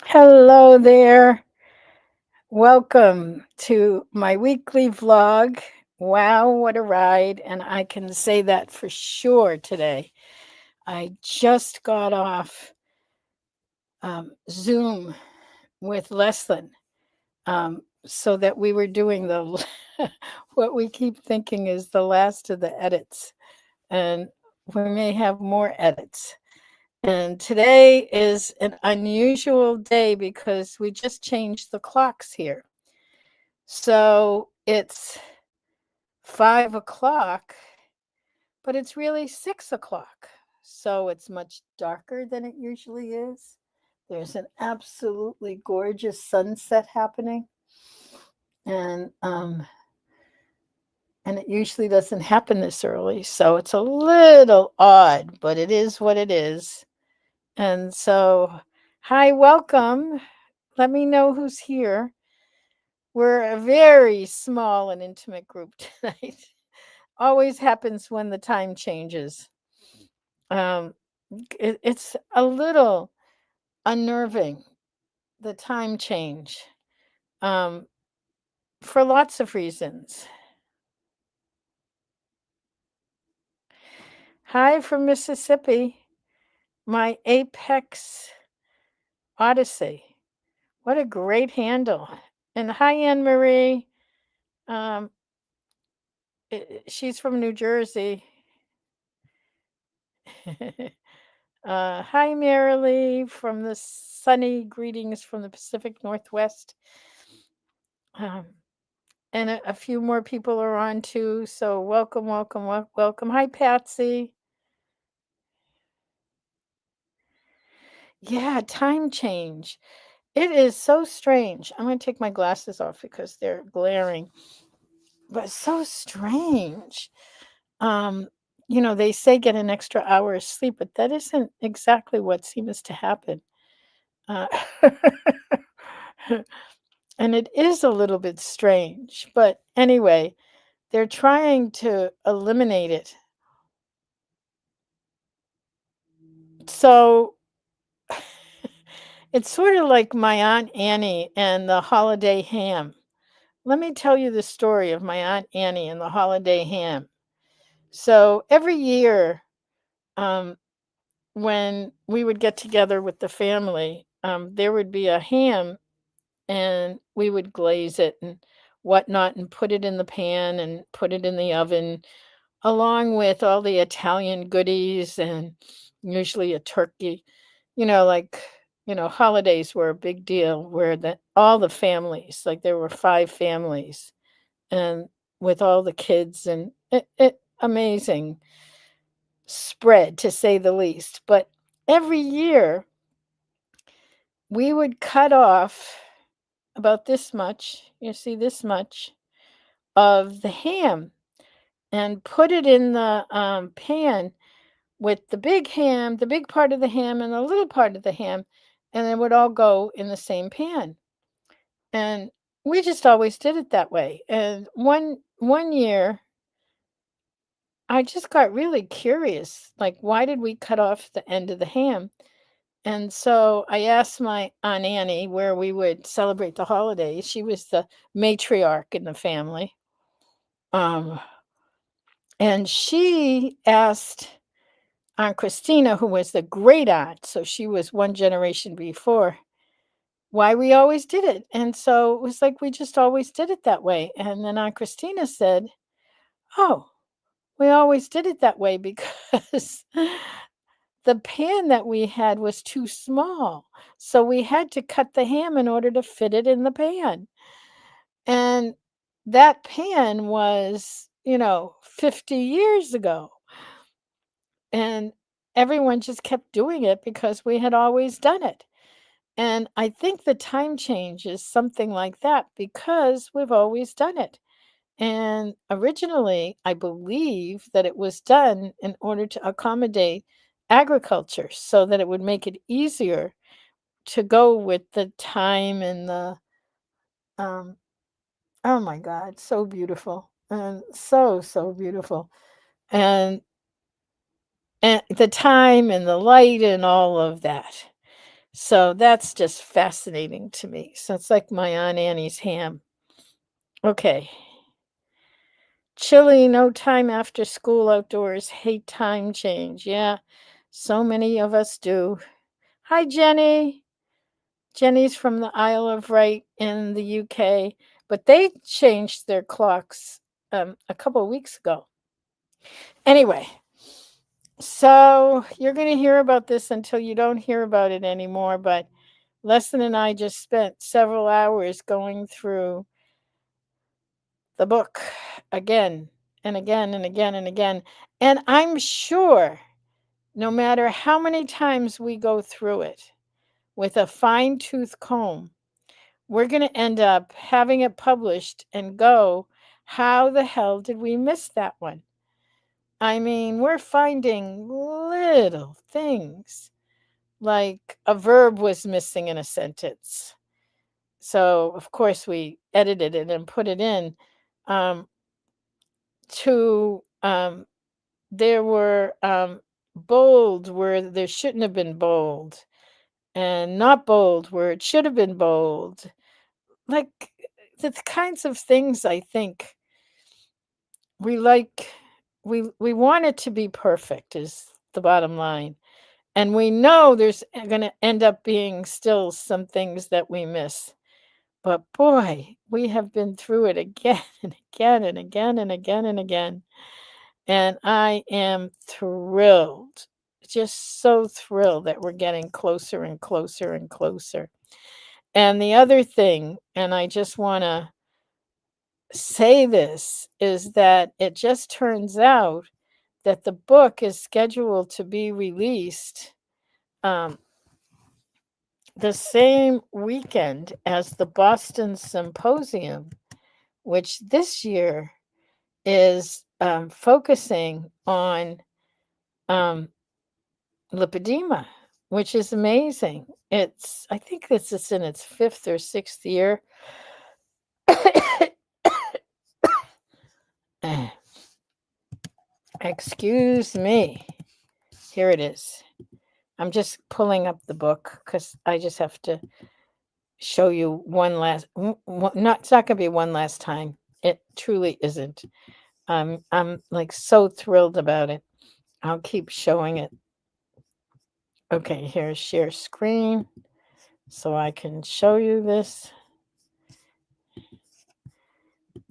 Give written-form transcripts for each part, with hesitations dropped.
Hello there. Welcome to my weekly vlog. Wow, what a ride. And I can say that for sure today. I just got off Zoom with Leslin so that we were doing the what we keep thinking is the last of the edits. And we may have more edits. And today is an unusual day because we just changed the clocks here. So it's 5 o'clock, but it's really 6 o'clock. So it's much darker than it usually is. There's an absolutely gorgeous sunset happening. And and it usually doesn't happen this early. So it's a little odd, but it is what it is. And so, hi, welcome. Let me know who's here. We're a very small and intimate group tonight. Always happens when the time changes. Um, it's a little unnerving, the time change, um, for lots of reasons. Hi from Mississippi, my Apex Odyssey. What a great handle. And hi, Anne Marie. Um, she's from New Jersey. Hi, Marilee from the sunny greetings from the Pacific Northwest. Um, and a few more people are on too. So welcome, welcome, welcome. Hi, Patsy. Yeah, time change. It is so strange. I'm going to take my glasses off because they're glaring, but it's so strange. Um, they say get an extra hour of sleep, but that isn't exactly what seems to happen. Uh, and it is a little bit strange, but anyway, they're trying to eliminate it. So it's sort of like my Aunt Annie and the holiday ham. Let me tell you the story of my Aunt Annie and the holiday ham. So every year, um, when we would get together with the family, there would be a ham and we would glaze it and whatnot and put it in the pan and put it in the oven along with all the Italian goodies and usually a turkey. Like, holidays were a big deal where all the families, like there were 5 families and with all the kids and it amazing spread to say the least. But every year we would cut off about this much, you see this much of the ham and put it in the pan with the big ham, the big part of the ham, and the little part of the ham, and it would all go in the same pan. And we just always did it that way. And one year, I just got really curious, like why did we cut off the end of the ham? And so I asked my Aunt Annie where we would celebrate the holidays. She was the matriarch in the family. Um, and she asked Aunt Christina, who was the great aunt, so she was one generation before, why we always did it. And so it was like we just always did it that way. And then Aunt Christina said, oh, we always did it that way because the pan that we had was too small. So we had to cut the ham in order to fit it in the pan. And that pan was, 50 years ago. And everyone just kept doing it because we had always done it. And I think the time change is something like that because we've always done it. And originally, I believe that it was done in order to accommodate agriculture so that it would make it easier to go with the time and the, um, oh my God, so beautiful. And so, so beautiful. And the time and the light and all of that. So that's just fascinating to me. So it's like my Aunt Annie's ham. Okay. Chilly, no time after school outdoors. Hate time change. Yeah, so many of us do. Hi, Jenny. Jenny's from the Isle of Wight in the UK, but they changed their clocks a couple of weeks ago. Anyway, so you're going to hear about this until you don't hear about it anymore, but Leslie and I just spent several hours going through the book again and again and again and again. And I'm sure no matter how many times we go through it with a fine tooth comb, we're going to end up having it published and go, how the hell did we miss that one? I mean, we're finding little things like a verb was missing in a sentence. So, of course, we edited it and put it in. Um, to There were bold where there shouldn't have been bold, and not bold where it should have been bold. Like the kinds of things I think we like. We want it to be perfect is the bottom line. And we know there's going to end up being still some things that we miss. But boy, we have been through it again and again and again and again and again. And I am thrilled, just so thrilled that we're getting closer and closer and closer. And the other thing, and I just want to say this, is that it just turns out that the book is scheduled to be released um, the same weekend as the Boston Symposium, which this year is focusing on um, lipedema, which is amazing. I think this is in its fifth or sixth year. Excuse me. Here it is. I'm just pulling up the book because I just have to show you one last. Not it's not going to be one last time. It truly isn't. I'm like so thrilled about it. I'll keep showing it. Okay, here's share screen so I can show you this.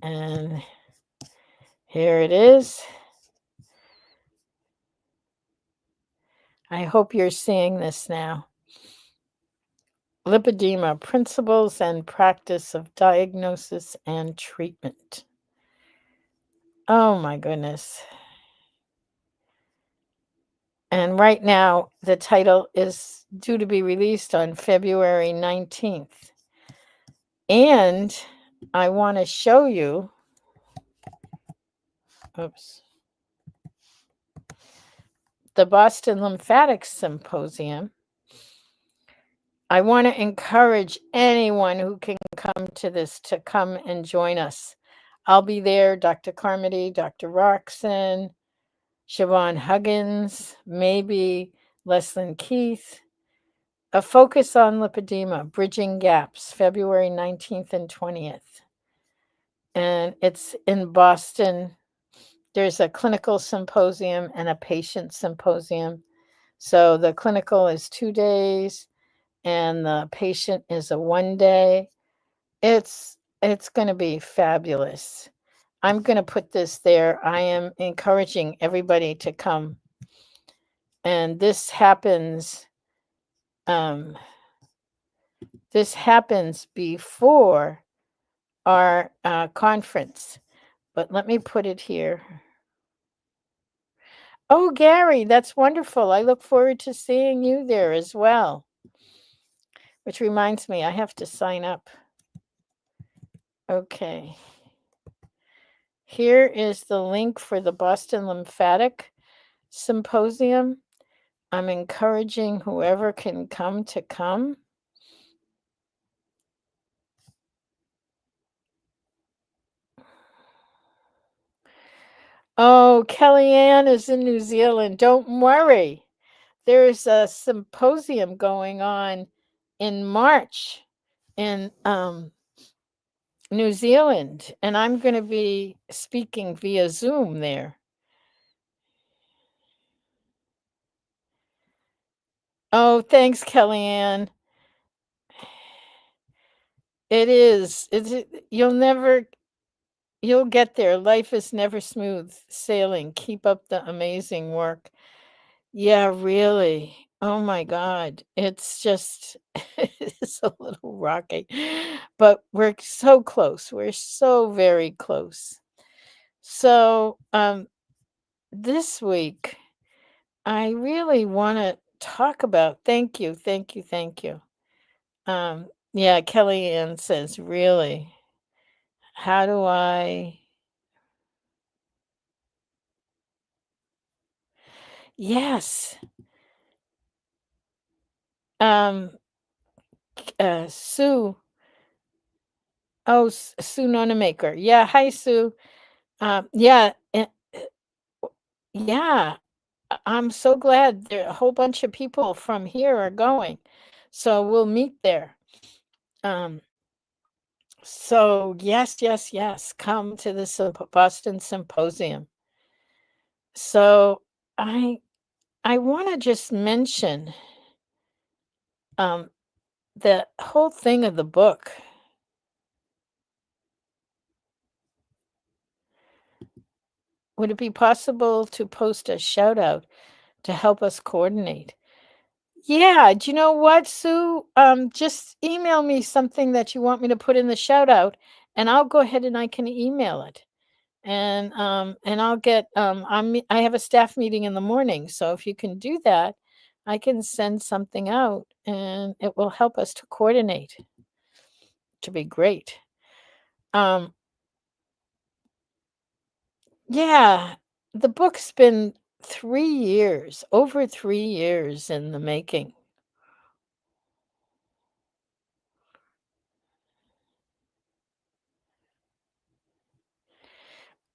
And here it is. I hope you're seeing this now. Lipedema, Principles and Practice of Diagnosis and Treatment. Oh my goodness. And right now, the title is due to be released on February 19th. And I want to show you, the Boston Lymphatic Symposium. I want to encourage anyone who can come to this to come and join us. I'll be there, Dr. Carmody, Dr. Roxon, Siobhan Huggins, maybe Leslyn Keith. A focus on lipedema, bridging gaps, February 19th and 20th. And it's in Boston. There's a clinical symposium and a patient symposium. So the clinical is 2 days and the patient is a 1 day. It's going to be fabulous. I'm going to put this there. I am encouraging everybody to come. And this happens before our conference. But let me put it here. Oh, Gary, that's wonderful. I look forward to seeing you there as well. Which reminds me, I have to sign up. Okay. Here is the link for the Boston Lymphatic Symposium. I'm encouraging whoever can come to come. Oh, Kellyanne is in New Zealand. Don't worry. there's a symposium going on in March in New Zealand, and I'm going to be speaking via Zoom there. Oh, thanks, Kellyanne. It is. You'll get there. Life is never smooth sailing. Keep up the amazing work. Yeah, really. Oh my God. It's just, it's a little rocky, but we're so close. We're so very close. So, this week, I really want to talk about, thank you, thank you, thank you. Yeah, Kellyanne says, really, how do I, yes, um, Sue, oh, Sue Nonamaker. Yeah, hi, Sue. Yeah, yeah, I'm so glad there a whole bunch of people from here are going. So we'll meet there. Um, so yes, yes, yes, come to the Boston Symposium. So I I want to just mention um the whole thing of the book. Would it be possible to post a shout out to help us coordinate? Yeah, do you know what, Sue? Just email me something that you want me to put in the shout out, and I'll go ahead and I can email it. And I'll get I have a staff meeting in the morning, so if you can do that, I can send something out and it will help us to coordinate. To be great. Um, yeah, the book's been 3 years, over 3 years in the making.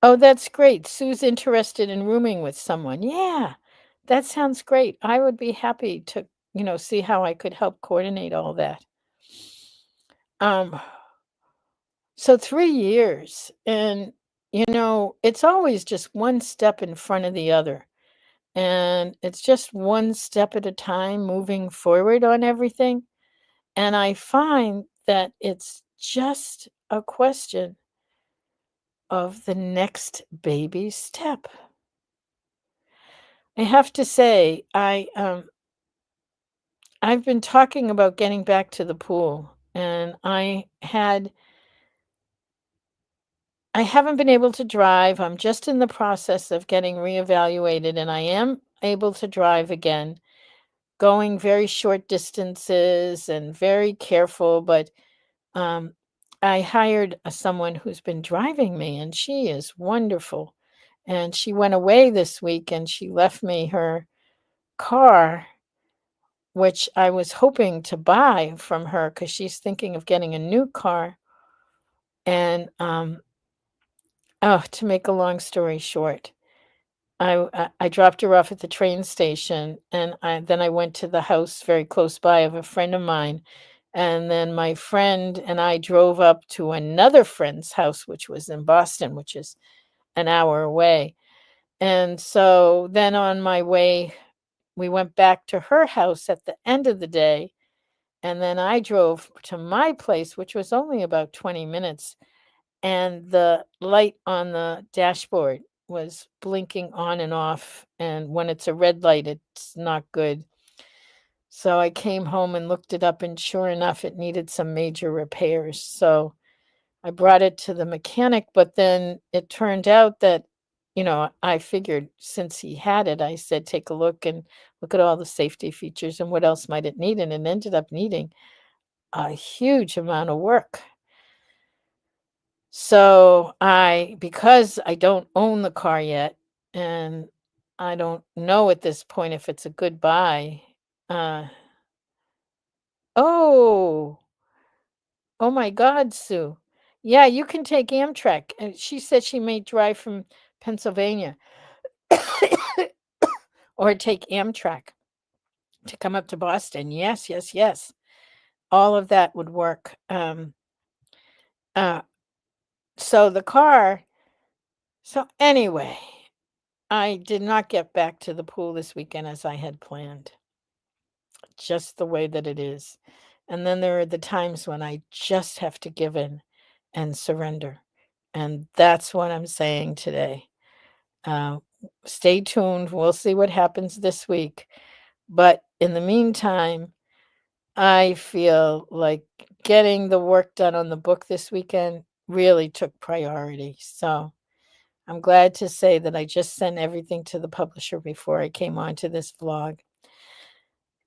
Oh, that's great. Sue's interested in rooming with someone. Yeah, that sounds great. I would be happy to, see how I could help coordinate all that. Um, so 3 years, and it's always just one step in front of the other. And it's just one step at a time moving forward on everything. And I find that it's just a question of the next baby step. I have to say, I've been talking about getting back to the pool, and I haven't been able to drive. I'm just in the process of getting reevaluated, and I am able to drive again, going very short distances and very careful. But um, I hired someone who's been driving me, and she is wonderful. And she went away this week, and she left me her car, which I was hoping to buy from her because she's thinking of getting a new car. And oh, to make a long story short, I dropped her off at the train station, and I went to the house very close by of a friend of mine, and then my friend and I drove up to another friend's house, which was in Boston, which is an hour away. And so then on my way, we went back to her house at the end of the day, and then I drove to my place, which was only about 20 minutes, and the light on the dashboard was blinking on and off, and when it's a red light, it's not good. So I came home and looked it up, and sure enough, it needed some major repairs. So I brought it to the mechanic, but then it turned out that, I figured since he had it, I said, take a look and look at all the safety features and what else might it need. And it ended up needing a huge amount of work. So because I don't own the car yet, and I don't know at this point if it's a good buy. Uh, oh, oh my God, Sue. Yeah, you can take Amtrak. And she said she may drive from Pennsylvania or take Amtrak. to come up to Boston. Yes, yes, yes. All of that would work. Uh, so the car. So anyway, I did not get back to the pool this weekend as I had planned, just the way that it is. And then there are the times when I just have to give in and surrender. And that's what I'm saying today. Uh, Stay tuned. We'll see what happens this week. But in the meantime, I feel like getting the work done on the book this weekend really took priority. So I'm glad to say that I just sent everything to the publisher before I came on to this vlog.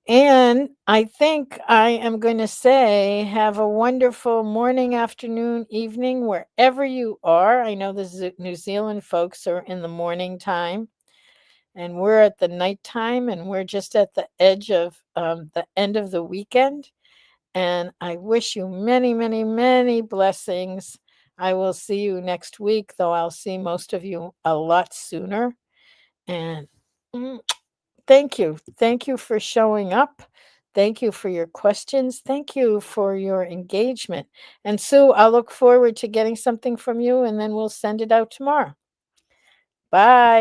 And I think I am going to say, have a wonderful morning, afternoon, evening, wherever you are. I know the New Zealand folks are in the morning time, and we're at the nighttime, and we're just at the edge of the end of the weekend. And I wish you many, many, many blessings. I will see you next week, though I'll see most of you a lot sooner. And thank you. Thank you for showing up. Thank you for your questions. Thank you for your engagement. And Sue, I'll look forward to getting something from you, and then we'll send it out tomorrow. Bye.